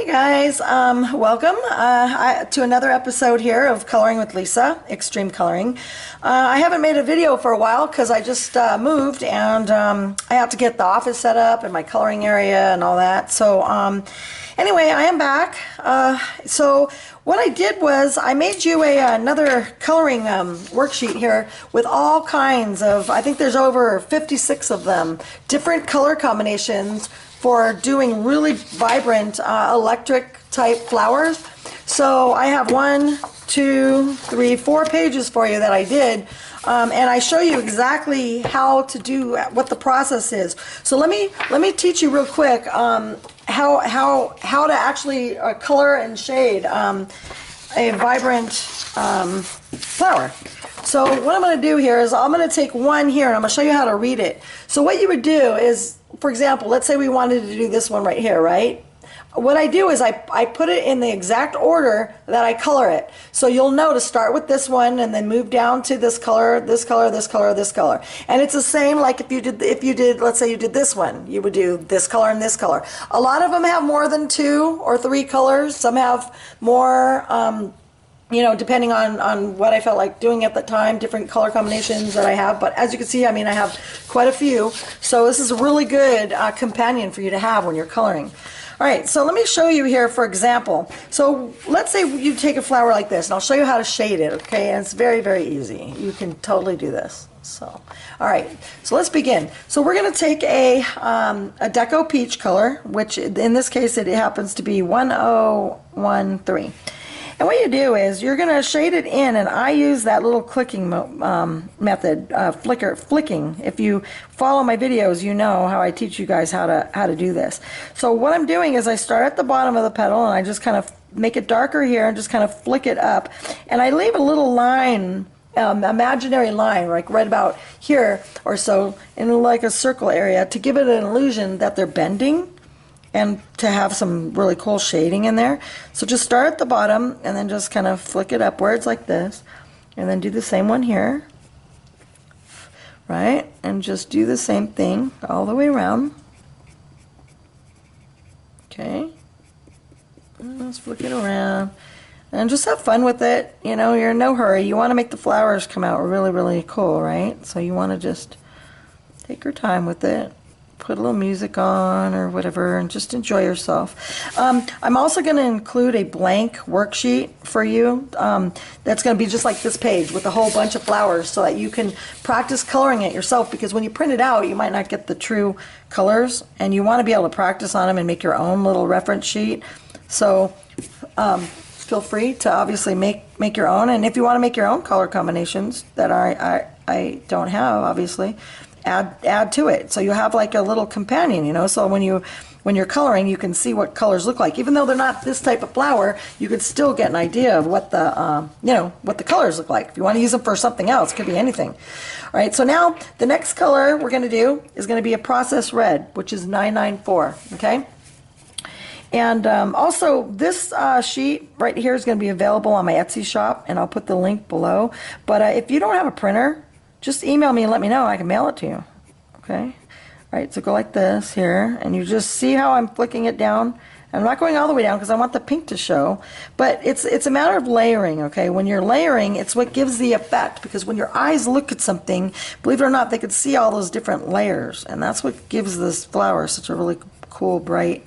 Hey guys, welcome to another episode here of Coloring with Lisa, Extreme Coloring. I haven't made a video for a while because I just moved and I have to get the office set up and my coloring area and all that. So anyway, I am back. So what I did was I made you another coloring worksheet here with all kinds of, I think there's over 56 of them, different color combinations for doing really vibrant electric type flowers. So I have 1, 2, 3, 4 pages for you that I did, and I show you exactly how to do what the process is. So let me teach you real quick how to actually color and shade a vibrant flower. So what I'm going to do here is I'm going to take one here and I'm going to show you how to read it. So what you would do is, for example, let's say we wanted to do this one right here, right? What I do is I put it in the exact order that I color it. So you'll know to start with this one and then move down to this color, this color, this color, this color. And it's the same like if you did, let's say you did this one, you would do this color and this color. A lot of them have more than 2 or 3 colors. Some have more, you know, depending on what I felt like doing at the time, different color combinations that I have. But as you can see, I mean, I have quite a few. So this is a really good companion for you to have when you're coloring. All right, so let me show you here, for example. So let's say you take a flower like this, and I'll show you how to shade it, okay? And it's very, very easy. You can totally do this. So, all right, so let's begin. So we're going to take a Deco Peach color, which in this case it happens to be 1013. And what you do is you're going to shade it in, and I use that little clicking method, flicking. If you follow my videos, you know how I teach you guys how to do this. So what I'm doing is I start at the bottom of the petal, and I just kind of make it darker here and just kind of flick it up. And I leave a little line, imaginary line, like right about here or so, in like a circle area, to give it an illusion that they're bending and to have some really cool shading in there. So just start at the bottom and then just kind of flick it upwards like this, and then do the same one here, right? And just do the same thing all the way around. Okay, let's flick it around and just have fun with it. You know, you're in no hurry. You want to make the flowers come out really, really cool, right? So you want to just take your time with it. Put a little music on or whatever and just enjoy yourself. I'm also going to include a blank worksheet for you that's going to be just like this page with a whole bunch of flowers so that you can practice coloring it yourself, because when you print it out you might not get the true colors and you want to be able to practice on them and make your own little reference sheet. So feel free to obviously make your own, and if you want to make your own color combinations that I don't have, obviously, add to it, so you have like a little companion, you know. So when you're coloring, you can see what colors look like. Even though they're not this type of flower, you could still get an idea of what the you know, what the colors look like. If you want to use them for something else, it could be anything. All right, so now the next color we're going to do is going to be a process red, which is 994. Okay, and also this sheet right here is going to be available on my Etsy shop, and I'll put the link below. But if you don't have a printer, just email me and let me know. I can mail it to you. Okay? All right, so go like this here, and you just see how I'm flicking it down. I'm not going all the way down because I want the pink to show, but it's a matter of layering, okay? When you're layering, it's what gives the effect, because when your eyes look at something, believe it or not, they could see all those different layers, and that's what gives this flower such a really cool, bright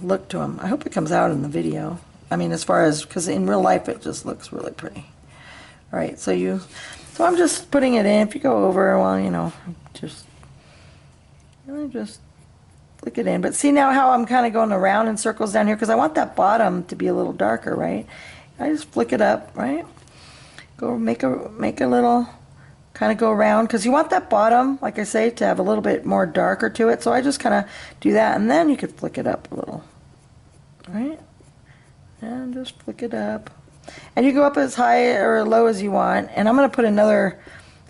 look to them. I hope it comes out in the video. I mean, as far as, because in real life it just looks really pretty. All right, so I'm just putting it in. If you go over, well, you know, just flick it in. But see now how I'm kind of going around in circles down here, because I want that bottom to be a little darker, right? I just flick it up, right? Go make a little, kind of go around, because you want that bottom, like I say, to have a little bit more darker to it. So I just kind of do that, and then you could flick it up a little, right? And just flick it up. And you go up as high or low as you want. And I'm going to put another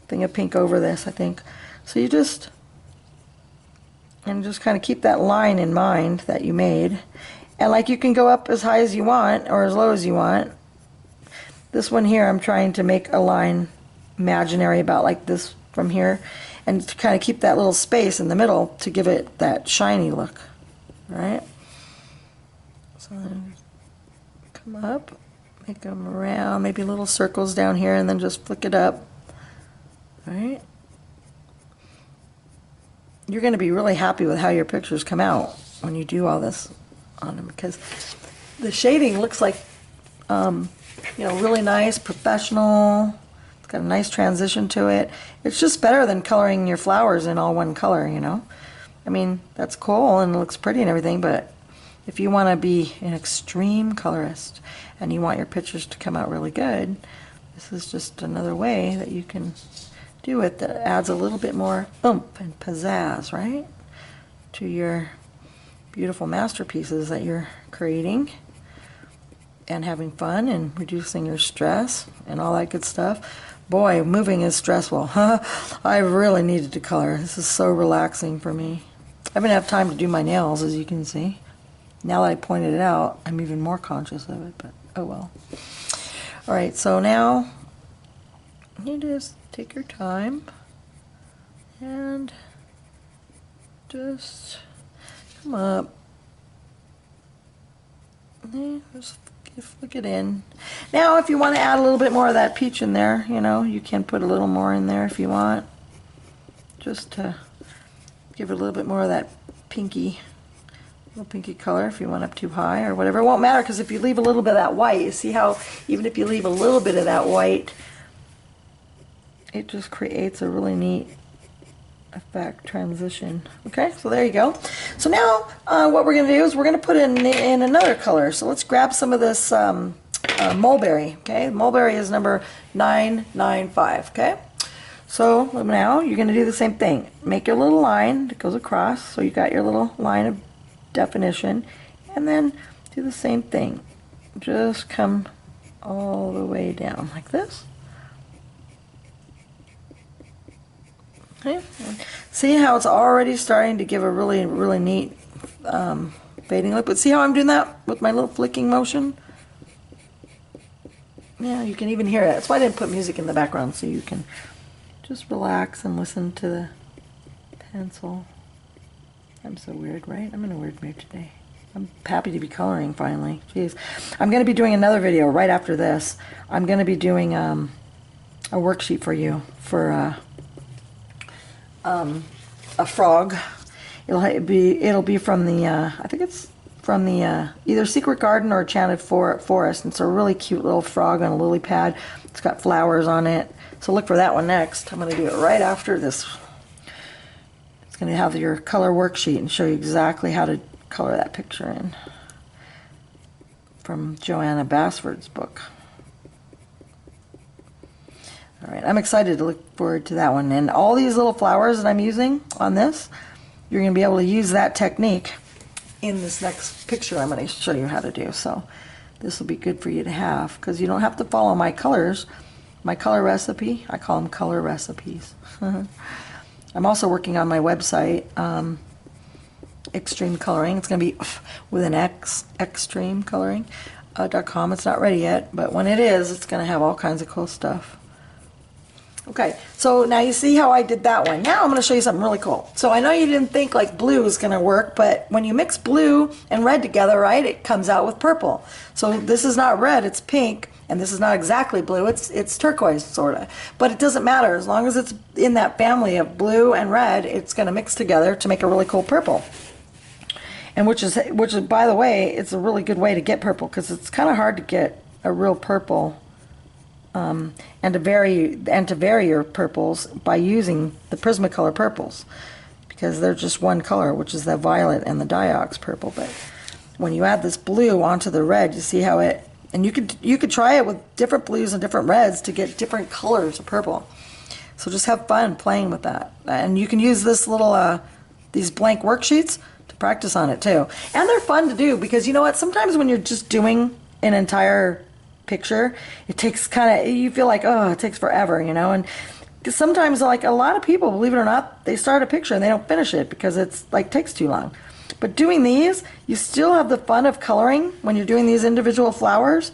thing of pink over this, I think. So you just kind of keep that line in mind that you made. And like, you can go up as high as you want or as low as you want. This one here, I'm trying to make a line imaginary about like this from here, and to kind of keep that little space in the middle to give it that shiny look. All right. So come up, make them around, maybe little circles down here, and then just flick it up. All right. You're going to be really happy with how your pictures come out when you do all this on them, because the shading looks like, you know, really nice, professional. It's got a nice transition to it. It's just better than coloring your flowers in all one color, you know. I mean, that's cool and it looks pretty and everything, but if you want to be an extreme colorist and you want your pictures to come out really good, this is just another way that you can do it that adds a little bit more oomph and pizzazz, right, to your beautiful masterpieces that you're creating and having fun and reducing your stress and all that good stuff. Boy, moving is stressful. I really needed to color. This is so relaxing for me. I haven't had time to do my nails, as you can see. Now that I pointed it out, I'm even more conscious of it, but oh well. All right, so now you just take your time and just come up. And just flick it in. Now, if you want to add a little bit more of that peach in there, you know, you can put a little more in there if you want, just to give it a little bit more of that pinky, little pinky color if you went up too high or whatever. It won't matter, because if you leave a little bit of that white, you see how even if you leave a little bit of that white, it just creates a really neat effect, transition. Okay, so there you go. So now what we're going to do is we're going to put in another color. So let's grab some of this mulberry. Okay, mulberry is number 995. Okay, so now you're going to do the same thing. Make your little line that goes across, so you got your little line of definition, and then do the same thing. Just come all the way down like this. Okay. See how it's already starting to give a really, really neat fading look. But see how I'm doing that with my little flicking motion? Yeah, you can even hear it. That's why I didn't put music in the background, so you can just relax and listen to the pencil. I'm so weird, right? I'm in a weird mood today. I'm happy to be coloring finally. Jeez. I'm going to be doing another video right after this. I'm going to be doing a worksheet for you for a frog. It'll be from the I think it's from the either Secret Garden or Enchanted Forest. It's a really cute little frog on a lily pad. It's got flowers on it. So look for that one next. I'm going to do it right after this. It's going to have your color worksheet and show you exactly how to color that picture in from Joanna Basford's book. All right, I'm excited to look forward to that one. And all these little flowers that I'm using on this, you're going to be able to use that technique in this next picture I'm going to show you how to do. So this will be good for you to have, because you don't have to follow my colors, my color recipe. I call them color recipes. I'm also working on my website, Extreme Coloring. It's going to be with an X, extremecoloring.com. It's not ready yet, but when it is, it's going to have all kinds of cool stuff. Okay, so now you see how I did that one. Now I'm going to show you something really cool. So I know you didn't think like blue is going to work, but when you mix blue and red together, right, it comes out with purple. So this is not red, it's pink, and this is not exactly blue, it's turquoise, sort of. But it doesn't matter. As long as it's in that family of blue and red, it's going to mix together to make a really cool purple. And which is, by the way, it's a really good way to get purple, because it's kind of hard to get a real purple. And to vary your purples by using the Prismacolor purples, because they're just one color, which is the violet and the Diox purple. But when you add this blue onto the red, you see how it, and you could try it with different blues and different reds to get different colors of purple. So just have fun playing with that, and you can use this little these blank worksheets to practice on it too. And they're fun to do, because you know what? Sometimes when you're just doing an entire picture, it takes you feel like, oh, it takes forever, you know. And sometimes, like a lot of people, believe it or not, they start a picture and they don't finish it because it's like takes too long. But doing these, you still have the fun of coloring when you're doing these individual flowers.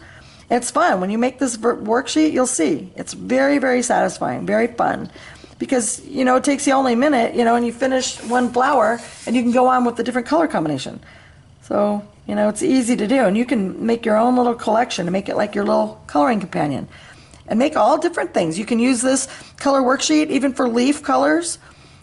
It's fun. When you make this worksheet, you'll see it's very, very satisfying, very fun, because you know it takes you only a minute, you know, and you finish one flower and you can go on with a different color combination. So, you know, it's easy to do, and you can make your own little collection and make it like your little coloring companion. And make all different things. You can use this color worksheet even for leaf colors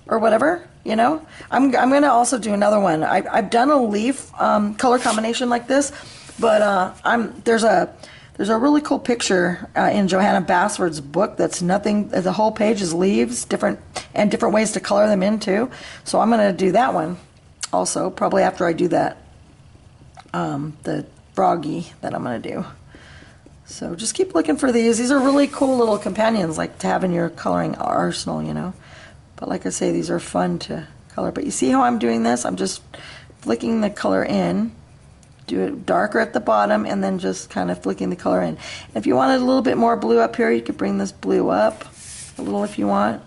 or whatever, you know. I'm going to also do another one. I've done a leaf color combination like this, but there's a really cool picture in Johanna Basford's book that's nothing, the whole page is leaves, different ways to color them in too. So I'm going to do that one also, probably after I do that, the froggy that I'm going to do. So just keep looking for these. These are really cool little companions, like to have in your coloring arsenal, you know. But like I say, these are fun to color. But you see how I'm doing this? I'm just flicking the color in. Do it darker at the bottom, and then just kind of flicking the color in. If you wanted a little bit more blue up here, you could bring this blue up a little if you want.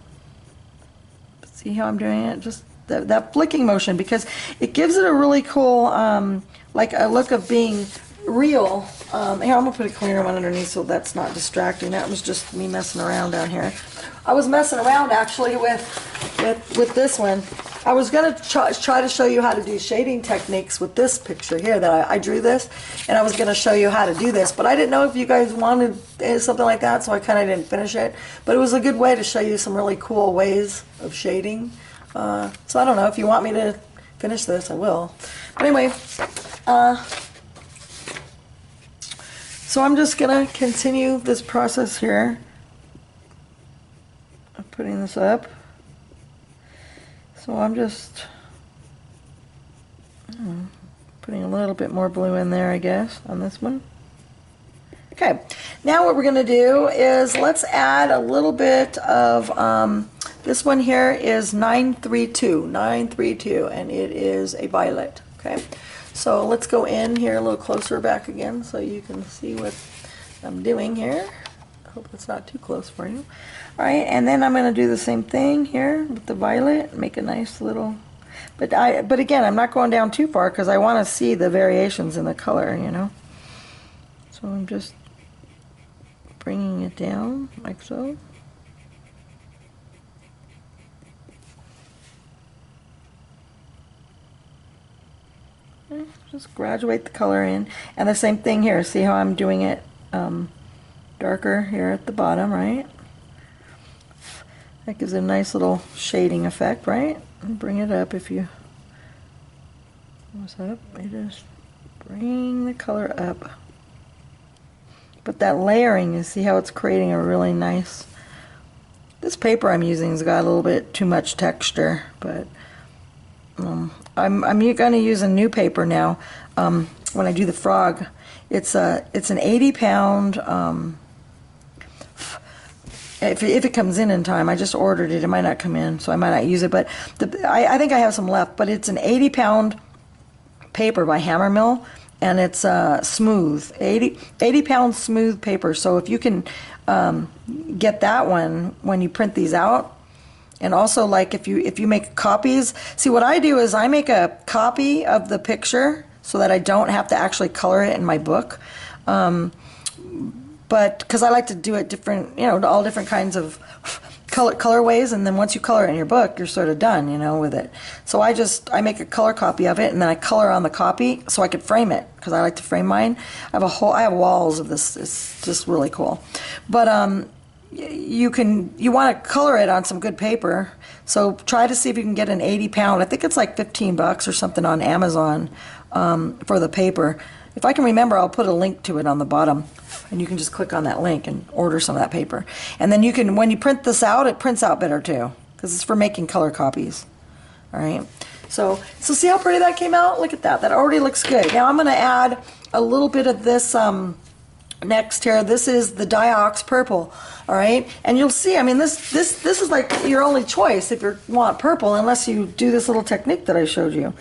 See how I'm doing it? Just that flicking motion, because it gives it a really cool, like a look of being real. Here, I'm gonna put a cleaner one underneath so that's not distracting. That was just me messing around down here. I was messing around actually with this one. I was gonna try to show you how to do shading techniques with this picture here that I drew this, and I was gonna show you how to do this, but I didn't know if you guys wanted something like that, so I kind of didn't finish it. But it was a good way to show you some really cool ways of shading. So I don't know if you want me to finish this, I will. But anyway. So I'm just going to continue this process here of putting this up. So I'm just putting a little bit more blue in there, I guess, on this one. Okay, now what we're going to do is let's add a little bit of, this one here is 932, and it is a violet, okay? So let's go in here a little closer back again so you can see what I'm doing here. I hope it's not too close for you. All right, and then I'm going to do the same thing here with the violet, make a nice little, but again, I'm not going down too far because I want to see the variations in the color, you know. So I'm just bringing it down like so. Just graduate the color in, and the same thing here. See how I'm doing it darker here at the bottom, right? That gives it a nice little shading effect, right? And bring it up if you, what's up? You just bring the color up. But that layering, you see how it's creating a really nice, this paper I'm using has got a little bit too much texture, but I'm going to use a new paper now when I do the frog. It's an 80-pound, if it comes in time. I just ordered it. It might not come in, so I might not use it, but I think I have some left. But it's an 80-pound paper by Hammermill, and it's smooth, 80-pound smooth paper. So if you can get that one when you print these out. And also, like, if you make copies, see what I do is I make a copy of the picture so that I don't have to actually color it in my book. But because I like to do it different, you know, all different kinds of colorways, and then once you color it in your book, you're sort of done, you know, with it. So I make a color copy of it, and then I color on the copy so I could frame it, because I like to frame mine. I have walls of this. It's just really cool. But you want to color it on some good paper, so try to see if you can get an 80-pound. I think it's like $15 or something on Amazon for the paper. If I can remember, I'll put a link to it on the bottom, and you can just click on that link and order some of that paper. And then you can, when you print this out, it prints out better too, because it's for making color copies. All right. So see how pretty that came out? Look at that. That already looks good. Now I'm going to add a little bit of this next here. This is the Diox purple. All right, and you'll see, I mean, this is like your only choice if you want purple, unless you do this little technique that I showed you,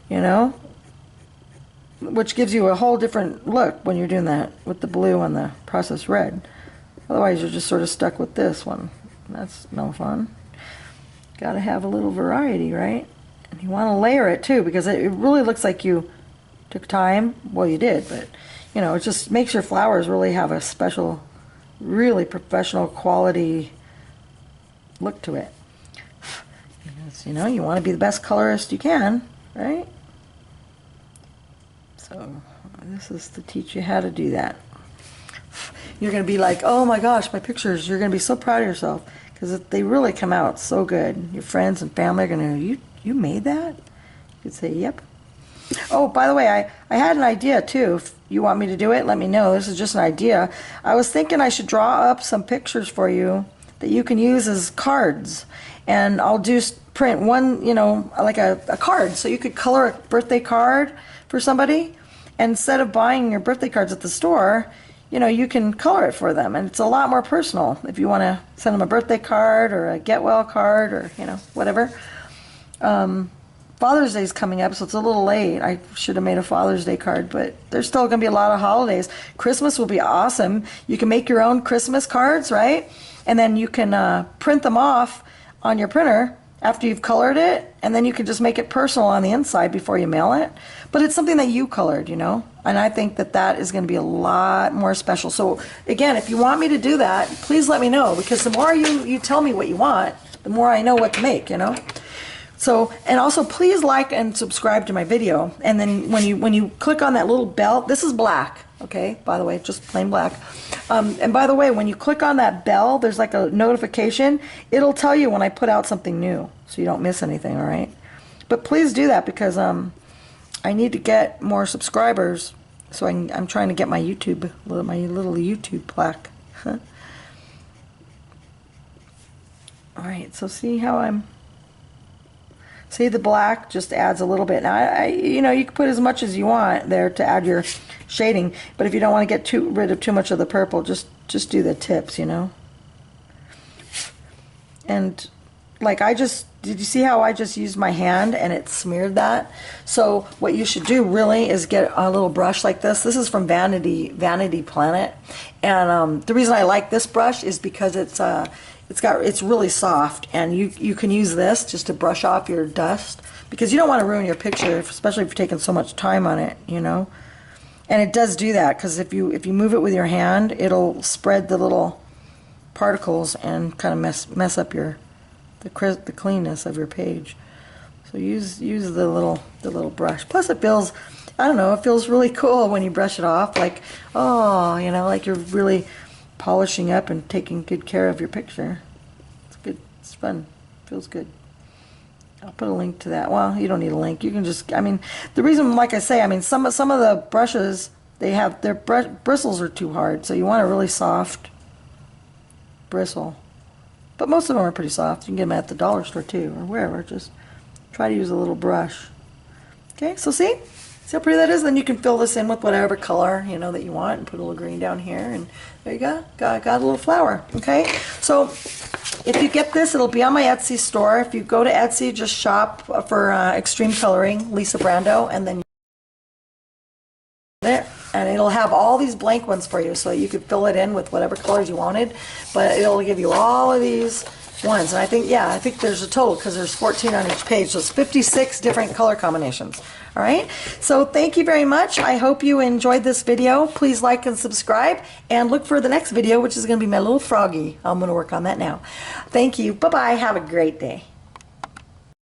you know, which gives you a whole different look when you're doing that with the blue and the processed red. Otherwise, you're just sort of stuck with this one. That's no fun. Got to have a little variety, right? And you want to layer it too, because it really looks like you took time. Well, you did, but you know, it just makes your flowers really have a special, really professional quality look to it. You know, you want to be the best colorist you can, right? So this is to teach you how to do that. You're going to be like, oh my gosh, my pictures, you're going to be so proud of yourself because they really come out so good. Your friends and family are going to go, you made that? You could say, yep. Oh, by the way, I had an idea too. If you want me to do it, let me know. This is just an idea. I was thinking I should draw up some pictures for you that you can use as cards. And I'll print one, you know, like a card. So you could color a birthday card for somebody. And instead of buying your birthday cards at the store, you know, you can color it for them. And it's a lot more personal if you want to send them a birthday card or a get well card or, you know, whatever. Father's Day is coming up, so it's a little late. I should have made a Father's Day card, but there's still going to be a lot of holidays. Christmas will be awesome. You can make your own Christmas cards, right? And then you can print them off on your printer after you've colored it, and then you can just make it personal on the inside before you mail it. But it's something that you colored, you know? And I think that that is going to be a lot more special. So again, if you want me to do that, please let me know, because the more you tell me what you want, the more I know what to make, you know? So, and also please like and subscribe to my video. And then when you click on that little bell, this is black, okay? By the way, just plain black. And by the way, when you click on that bell, there's like a notification. It'll tell you when I put out something new, so you don't miss anything, all right? But please do that because I need to get more subscribers. So I'm trying to get my my little YouTube plaque. All right, so see how see, the black just adds a little bit. Now, you know, you can put as much as you want there to add your shading, but if you don't want to get rid of too much of the purple, just do the tips, you know. And like did you see how I just used my hand and it smeared that? So what you should do really is get a little brush like this. This is from Vanity Planet, and the reason I like this brush is because it's really soft, and you can use this just to brush off your dust, because you don't want to ruin your picture, especially if you're taking so much time on it, you know. And it does do that, because if you move it with your hand, it'll spread the little particles and kind of mess up the cleanness of your page. So use the little brush. Plus it feels, I don't know, it feels really cool when you brush it off, like, oh, you know, like you're really polishing up and taking good care of your picture. It's good. It's fun. Feels good. I'll put a link to that. Well, you don't need a link. You can just, I mean, the reason, like I say, I mean, some of the brushes, their bristles are too hard, so you want a really soft bristle. But most of them are pretty soft. You can get them at the dollar store too, or wherever. Just try to use a little brush. Okay, so see how pretty that is? Then you can fill this in with whatever color, you know, that you want, and put a little green down here, and there you go. Got a little flower. Okay, so if you get this, it'll be on my Etsy store. If you go to Etsy, just shop for Extreme Coloring, Lisa Brando, and then there, and it'll have all these blank ones for you, so you could fill it in with whatever colors you wanted, but it'll give you all of these ones. And I think there's a total, because there's 14 on each page, so it's 56 different color combinations. All right, so thank you very much. I hope you enjoyed this video. Please like and subscribe, and look for the next video, which is going to be my little froggy. I'm going to work on that now. Thank you. Bye-bye. Have a great day.